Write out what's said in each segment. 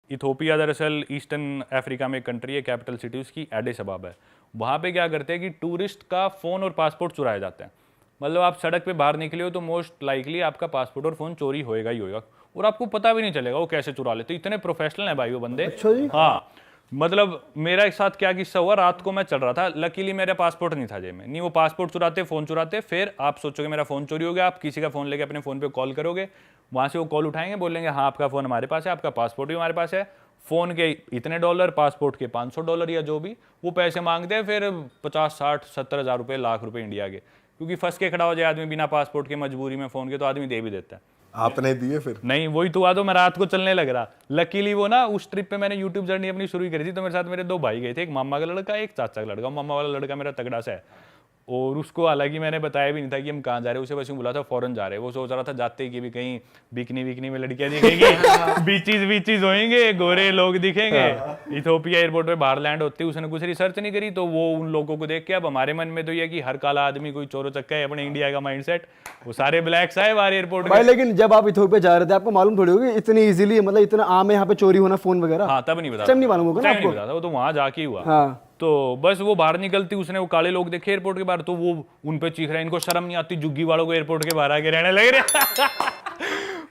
Ethiopia दरअसल eastern Africa में एक कंट्री है, कैपिटल सिटी उसकी एडिस अबाबा है। वहाँ पे क्या करते हैं कि टूरिस्ट का फ़ोन और पासपोर्ट चुराया जाता है। मतलब आप सड़क पे बाहर निकले हो तो मोस्ट लाइकली आपका पासपोर्ट और फ़ोन चोरी होएगा ही होएगा, और आपको पता भी नहीं चलेगा वो कैसे चुरा लेते। इतने प्रोफेशनल हैं भाई वो बंदे। अच्छा जी। हाँ, मतलब मेरा एक साथ क्या किस्सा हुआ, रात को मैं चल रहा था, लकीली मेरा पासपोर्ट नहीं था जेब में। नहीं, वो पासपोर्ट चुराते, फ़ोन चुराते, फिर आप सोचोगे मेरा फ़ोन चोरी हो गया, आप किसी का फ़ोन लेके अपने फ़ोन पे कॉल करोगे, वहाँ से वो कॉल उठाएंगे, बोलेंगे हाँ आपका फ़ोन हमारे पास है, आपका पासपोर्ट भी हमारे पास है, फ़ोन के इतने डॉलर, पासपोर्ट के $500 या जो भी वो पैसे मांगते हैं, फिर 50, 60, 70 हज़ार रुपये, लाख रुपये इंडिया के, क्योंकि फंस के खड़ा हो जाए आदमी बिना पासपोर्ट के, मजबूरी में फ़ोन के, तो आदमी दे भी देता है। आपने दिए फिर? नहीं, वही तो हुआ, तो मैं रात को चलने लग रहा। लकीली वो ना उस ट्रिप पे मैंने यूट्यूब जर्नी अपनी शुरू करी थी, तो मेरे साथ मेरे 2 भाई गए थे, एक मामा का लड़का, एक चाचा का लड़का। मामा वाला लड़का मेरा तगड़ा सा है, और उसको हालांकि मैंने बताया भी नहीं था कि हम कहाँ जा रहे हैं, उसे बस यूँ बोला था फॉरेन जा रहे हैं। वो सोच रहा था जाते ही कि भी कहीं बिकनी में लड़कियां दिखेंगी, बीचीज होंगे, गोरे लोग दिखेंगे। इथोपिया एयरपोर्ट पे बाहर लैंड होते ही उसने कुछ रिसर्च नहीं करी, तो वो उन लोगों को देख के, अब हमारे मन में तो ये कि हर काला आदमी कोई चोरो चक्का है, अपने इंडिया का माइंडसेट, वो सारे ब्लैक्स आए बाहर एयरपोर्ट भाई में। लेकिन जब आप इथोपिया जा रहे थे आपको मालूम थोड़ी होगी इतनी इजीली, मतलब इतना आम है यहाँ पे चोरी होना फोन वगैरह? हाँ, तब नहीं बता, नहीं मालूम होगा ना आपको? वो तो वहां जाके ही हुआ। हाँ। तो बस वो बाहर निकलती, उसने वो काले लोग देखे एयरपोर्ट के बाहर, तो वो उन पे चीख रहा है, इनको शर्म नहीं आती, जुग्गी वालों को एयरपोर्ट के बाहर आके रहने लग रहे।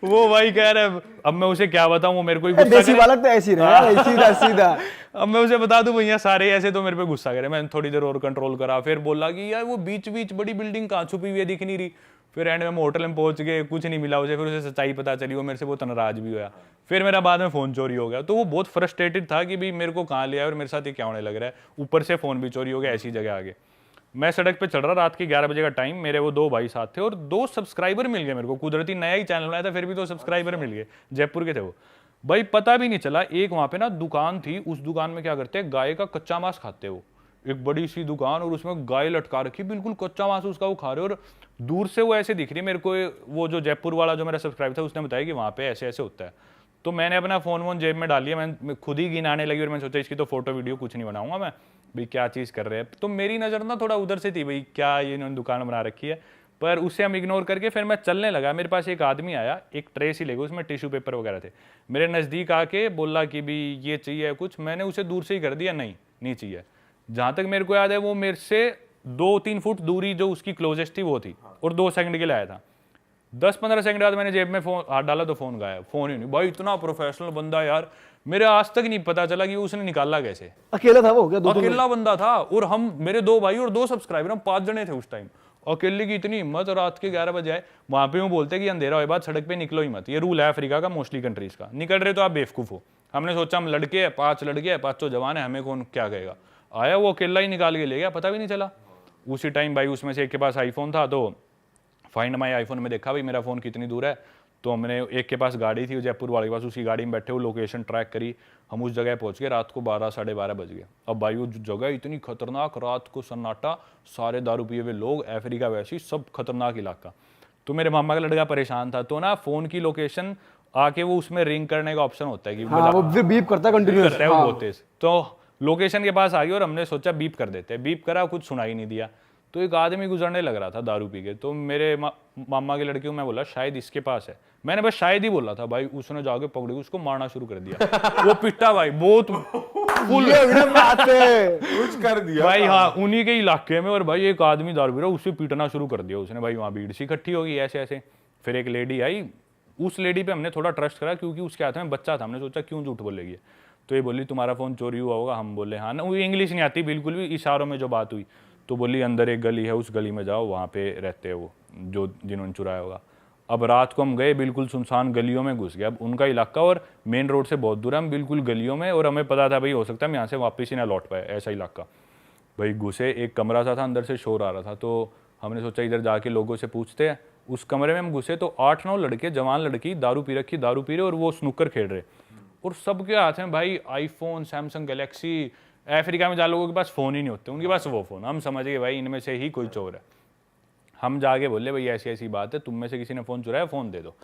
वो भाई कह रहे, अब मैं उसे क्या बताऊं, वो मेरे को ही गुस्सा देसी करे। बालक तो ऐसी रहे, सीधा सीधा। अब मैं उसे बता दूं भैया सारे ऐसे, तो मेरे पे गुस्सा करे। मैंने थोड़ी देर और कंट्रोल करा, फिर बोला कि यार वो बीच बड़ी बिल्डिंग कहाँ छुपी हुई है, दिख नहीं रही। फिर एंड में होटल में पहुंच गए, कुछ नहीं मिला उसे, फिर उसे सच्चाई पता चली, वो मेरे से बहुत नाराज भी हुआ। फिर मेरा बाद में फ़ोन चोरी हो गया, तो वो बहुत फ्रस्ट्रेटेड था कि भाई मेरे को कहाँ लिया और मेरे साथ ये क्या होने लग रहा है, ऊपर से फ़ोन भी चोरी हो गया ऐसी जगह आगे। मैं सड़क पे चल रहा, रात के 11 बजे का टाइम, मेरे वो 2 भाई साथ थे, और 2 सब्सक्राइबर मिल गए मेरे को। कुदरती नया ही चैनल बनाया था, फिर भी 2 सब्सक्राइबर मिल गए, जयपुर के थे वो भाई। पता भी नहीं चला, एक वहाँ पे ना दुकान थी, उस दुकान में क्या करते हैं, गाय का कच्चा मांस खाते हो, एक बड़ी सी दुकान, और उसमें गाय लटका रखी, बिल्कुल कच्चा मांस उसका वो खा रहे हो, और दूर से वो ऐसे दिख रही है मेरे को। वो जो जयपुर वाला जो मेरा सब्सक्राइब था, उसने बताया कि वहाँ पे ऐसे ऐसे होता है। तो मैंने अपना फ़ोन जेब में डाल लिया, मैं खुद ही गिनाने लगी, और मैंने सोचा इसकी तो फोटो वीडियो कुछ नहीं बनाऊंगा मैं, भाई क्या चीज़ कर रहे हैं। तो मेरी नज़र ना थोड़ा उधर से थी, भाई क्या ये इन्होंने दुकान बना रखी है, पर उसे हम इग्नोर करके फिर मैं चलने लगा। मेरे पास एक आदमी आया, एक ट्रे सी लेगा, उसमें टिश्यू पेपर वगैरह थे, मेरे नज़दीक आके बोला कि भी ये चाहिए कुछ। मैंने उसे दूर से ही कर दिया, नहीं चाहिए। जहाँ तक मेरे को याद है वो मेरे से 2-3 फुट दूरी जो उसकी क्लोजेस्ट थी वो थी, और 2 सेकंड के लिए आया था। 10-15 सेकंड बाद मैंने जेब में फोन हाथ डाला तो फ़ोन गायब, फ़ोन ही नहीं। भाई इतना प्रोफेशनल बंदा यार, मेरे आज तक नहीं पता चला कि उसने निकाला कैसे। अकेला था वो क्या? अकेला बंदा था, और हम मेरे 2 भाई और 2 सब्सक्राइबर, हम 5 जने थे उस टाइम। अकेले की इतनी हिम्मत, और रात के 11 बजे आए। वहाँ पे वो बोलते कि अंधेरा होए बाद सड़क पे निकलो ही मत, ये रूल है अफ्रीका का, मोस्टली कंट्रीज का। निकल रहे तो आप बेवकूफ़ हो। हमने सोचा हम लड़के हैं, 5 लड़के हैं, 5 जवान है, हमें कौन क्या कहेगा। आया वो अकेला ही निकाल के ले गया, पता भी नहीं चला। उसी टाइम भाई उसमें से एक के पास आईफोन था, तो फाइंड माई आईफोन में देखा भाई मेरा फ़ोन कितनी दूर है। तो हमने, एक के पास गाड़ी थी जयपुर वाले के पास, उसी गाड़ी में बैठे वो लोकेशन ट्रैक करी, हम उस जगह पहुंच गए। रात को 12 साढ़े 12 बज गए। अब भाई वो जगह इतनी खतरनाक, रात को सन्नाटा, सारे दारू पिए हुए लोग, अफ्रीका वैसी सब खतरनाक इलाका। तो मेरे मामा का लड़का परेशान था, तो ना फ़ोन की लोकेशन आके वो उसमें रिंग करने का ऑप्शन होता है कि हाँ, वो फिर बीप करता है कंटिन्यूअस, करता है वो बहुत तेज। तो लोकेशन के पास आ गई, और हमने सोचा बीप कर देते हैं। बीप करा, कुछ सुनाई नहीं दिया। तो एक आदमी गुजरने लग रहा था दारू पी के, तो मेरे मामा के लड़के को मैं बोला शायद इसके पास है। मैंने बस शायद ही बोला था भाई, उसने जाके पकड़ के उसको मारना शुरू कर दिया। वो पिटा भाई बहुत फुल कुछ कर दिया भाई। हाँ, उन्हीं के इलाके में, और भाई एक आदमी दारू पी रहा, उसे पीटना शुरू कर दिया उसने। भाई वहाँ भीड़ सी इकट्ठी होगी ऐसे ऐसे। फिर एक लेडी आई, उस लेडी पे हमने थोड़ा ट्रस्ट करा, क्योंकि उसके हाथ में बच्चा था। हमने सोचा क्यों झूठ बोलेगी, तो ये बोली तुम्हारा फ़ोन चोरी हुआ होगा। हम बोले हाँ ना, वो इंग्लिश नहीं आती बिल्कुल भी, इशारों में जो बात हुई। तो बोली अंदर एक गली है, उस गली में जाओ, वहाँ पे रहते हैं वो जो जिन्होंने चुराया होगा। अब रात को हम गए, बिल्कुल सुनसान गलियों में घुस गए। अब उनका इलाका और मेन रोड से बहुत दूर है, हम बिल्कुल गलियों में, और हमें पता था भाई हो सकता है हम यहाँ से वापस ही ना लौट पाए, ऐसा इलाका। भाई घुसे, एक कमरा सा था, अंदर से शोर आ रहा था, तो हमने सोचा इधर जाके लोगों से पूछते हैं। उस कमरे में हम घुसे तो 8-9 लड़के, जवान लड़की, दारू पी रहे, और वो स्नूकर खेल रहे, और सबके हाथ में भाई आईफोन, सैमसंग गैलेक्सी। अफ्रीका में जहाँ लोगों के पास फ़ोन ही नहीं होते, उनके पास वो फ़ोन। हम समझ गए भाई इनमें से ही कोई चोर है। हम जाके बोले भाई ऐसी ऐसी बात है, तुम में से किसी ने फ़ोन चुराया, फ़ोन दे दो।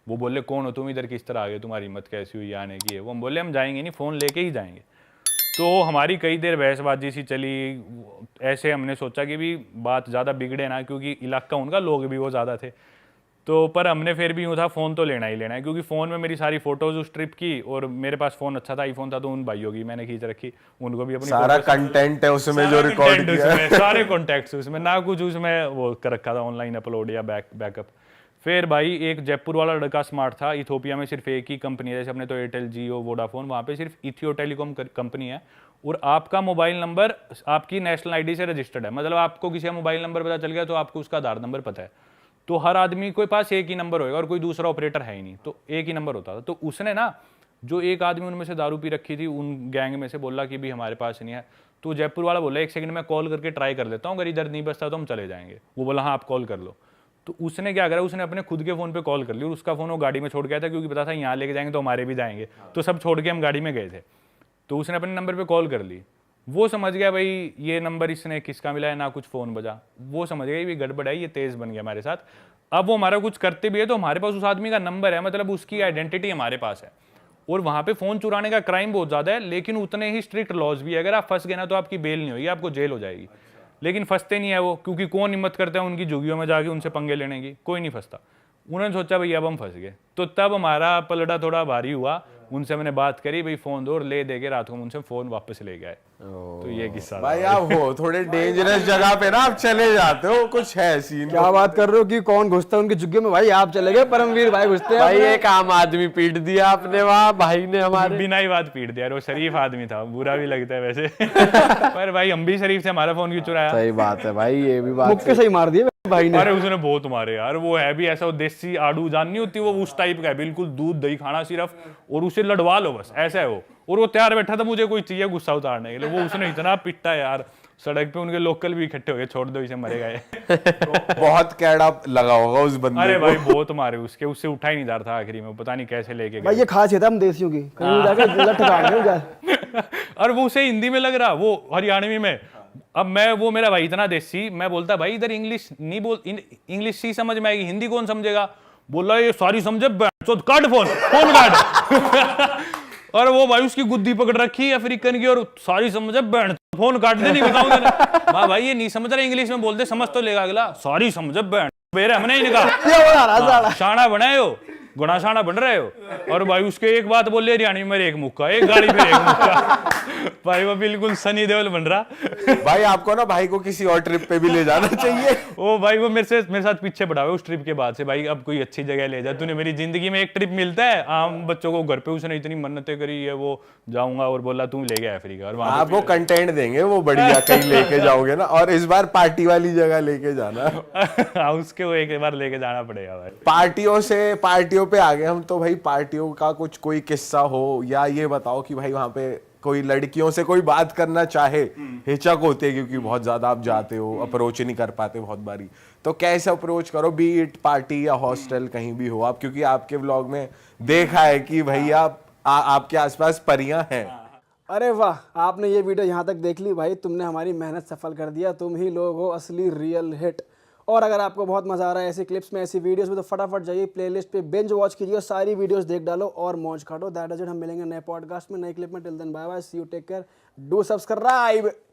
वो बोले कौन हो तुम, इधर किस तरह आ गए, तुम्हारी हिम्मत कैसी हुई आने की है। वो हम बोले हम जाएंगे नहीं, फ़ोन लेके ही जाएंगे। तो हमारी कई देर बहसबाजी सी चली। ऐसे हमने सोचा कि भी बात ज़्यादा बिगड़े ना, क्योंकि इलाका उनका, लोग भी वो ज़्यादा थे। तो पर हमने फिर भी यूँ था फ़ोन तो लेना ही लेना है, क्योंकि फ़ोन में मेरी सारी फोटोज़ उस ट्रिप की, और मेरे पास फ़ोन अच्छा था, आईफोन था, तो उन भाइयों की मैंने खींच रखी, उनको भी अपनी सारा photos- कंटेंट है उसमें जो सारा रिकॉर्ड content किया है। उसमें, सारे कॉन्टैक्ट्स उसमें, ना कुछ उसमें वो कर रखा था ऑनलाइन अपलोड या बैकअप। फिर भाई एक जयपुर वाला लड़का स्मार्ट था, इथोपिया में सिर्फ एक ही कंपनी है, जैसे अपने तो एयरटेल, जियो, वोडाफोन, वहाँ पे सिर्फ इथियो टेलीकॉम कंपनी है, और आपका मोबाइल नंबर आपकी नेशनल आईडी से रजिस्टर्ड है, मतलब आपको किसी का मोबाइल नंबर पता चल गया तो आपको उसका आधार नंबर पता है, तो हर आदमी के पास एक ही नंबर होगा और कोई दूसरा ऑपरेटर है ही नहीं, तो एक ही नंबर होता था। तो उसने ना, जो एक आदमी उनमें से दारू पी रखी थी उन गैंग में से, बोला कि भी हमारे पास नहीं है, तो जयपुर वाला बोला 1 सेकंड में कॉल करके ट्राई कर लेता हूँ, अगर इधर नहीं बचता तो हम चले जाएंगे। वो बोला हाँ आप कॉल कर लो। तो उसने क्या करा, उसने अपने खुद के फ़ोन पे कॉल कर ली, और उसका फ़ोन वो गाड़ी में छोड़ गया था, क्योंकि पता था यहाँ लेके जाएंगे तो हमारे भी जाएंगे, तो सब छोड़ के हम गाड़ी में गए थे। तो उसने अपने नंबर पे कॉल कर ली, वो समझ गया भाई ये नंबर इसने किसका मिला है, ना कुछ फ़ोन बजा, वो समझ गया ये गड़बड़ है, ये तेज़ बन गया हमारे साथ। अब वो हमारा कुछ करते भी है तो हमारे पास उस आदमी का नंबर है, मतलब उसकी आइडेंटिटी हमारे पास है, और वहाँ पे फ़ोन चुराने का क्राइम बहुत ज़्यादा है, लेकिन उतने ही स्ट्रिक्ट लॉज भी है, अगर आप फंस गए ना तो आपकी बेल नहीं होगी, आपको जेल हो जाएगी। लेकिन फंसते नहीं है वो, क्योंकि कौन हिम्मत करता है उनकी झुग्गियों में जाके उनसे पंगे लेने की, कोई नहीं फंसता। उन्होंने सोचा भाई अब हम फंस गए, तो तब हमारा पलड़ा थोड़ा भारी हुआ, उनसे मैंने बात करी भाई फ़ोन दो, और ले दे के रात को उनसे फ़ोन वापस ले गए। तो ये किस्सा था भाई आप हो थोड़े डेंजरस जगह पे ना, आप चले जाते हो, कुछ है सीन। क्या बात कर रहे हो कि कौन घुसता है उनके झुग्गे में? भाई आप चले गए, परमवीर भाई घुसते हैं भाई अपने। एक आम आदमी पीट दिया आपने वहाँ, भाई ने हमारे। बिना ही बात पीट दिया, और वो शरीफ आदमी था, बुरा भी लगता है वैसे पर भाई हम भी शरीफ थे, हमारा फ़ोन क्यों चुराया? सही बात है भाई, ये भी बात मुक्के सही मार दिए भाई ने। अरे उसने बहुत मारे यार, वो है भी ऐसा, वो देसी आड़ू जान नहीं होती, वो उस टाइप का है, बिल्कुल दूध दही खाना सिर्फ, और उसे लड़वा लो बस, ऐसा है वो। और वो तैयार बैठा था मुझे कोई चाहिए गुस्सा उतारने के लिए, वो उसने इतना पिटा यार, सड़क पे उनके लोकल भी इकट्ठे हो गए, छोड़ दो इसे मरेगा ये बहुत कैड़ा लगा होगा उस बंदे अरे को। भाई बहुत मारे उसके, उससे उठा ही नहीं जा रहा था आखिरी में, पता नहीं कैसे लेके भाई गए। ये खासियत है हम देसियों की, कहीं जाके लठ काट दें जा। और वो उसे हिंदी में लग रहा, वो हरियाणवी में। अब मैं, वो मेरा भाई इतना देसी, मैं बोलता भाई इधर इंग्लिश नहीं बोल, इंग्लिश ही समझ में आएगी, हिंदी कौन समझेगा? बोला ये सारी समझे, काट फोन काट और वो भाई उसकी गुद्दी पकड़ रखी है अफ्रीकन की, और सारी समझे बैंड, फोन काट दे, नहीं बताऊंगा वाह भाई ये नहीं समझ रहा, इंग्लिश में बोलते समझ तो लेगा अगला, सारी समझे बैंड बेरे हमने ही कहा शाना बनाए हो, गुणा शाना बन रहे हो। और भाई उसके एक बात बोल ले हरियाणवी में, एक मुक्का, एक गाड़ी पे एक मुक्का भाई वो बिल्कुल सनी देओल बन रहा भाई आपको ना भाई को किसी और ट्रिप पे भी ले जाना चाहिए। ओ भाई वो मेरे साथ पीछे पड़ा हुआ है उस ट्रिप के बाद से, भाई अब कोई अच्छी जगह ले जा, तूने मेरी जिंदगी में एक ट्रिप मिलता है आम बच्चों को घर पे, उसने इतनी मन्नतें करी है, वो जाऊंगा और बोला तू ले गया अफ्रीका, और वहां आपको कंटेंट देंगे वो बढ़िया, कहीं लेके जाओगे ना, और इस बार पार्टी वाली जगह लेके जाना। उसके वो एक बार लेके जाना पड़ेगा भाई। पार्टियों पे आ गए हम, तो भाई पार्टियों का कुछ कोई किस्सा हो, या ये बताओ कि भाई वहां पे कोई लड़कियों से कोई बात करना चाहे, हिचक होती है क्योंकि बहुत ज्यादा आप जाते हो, अप्रोच नहीं कर पाते बहुत बारी, तो कैसे अप्रोच करो, बी इट पार्टी या हॉस्टल कहीं भी हो आप, क्योंकि आपके व्लॉग में देखा है कि भैया आपके आसपास परियां हैं। अरे वाह, आपने ये वीडियो यहाँ तक देख ली भाई, तुमने हमारी मेहनत सफल कर दिया, तुम ही लोग हो असली रियल हिट। और अगर आपको बहुत मजा आ रहा है ऐसी क्लिप्स में, ऐसी वीडियोस में, तो फटाफट जाइए प्लेलिस्ट पे बिंज वॉच कीजिए, सारी वीडियोस देख डालो और मौज काटो। दैट इज इट, हम मिलेंगे नए पॉडकास्ट में, नए क्लिप में। Till then bye bye, see you, take care, do subscribe.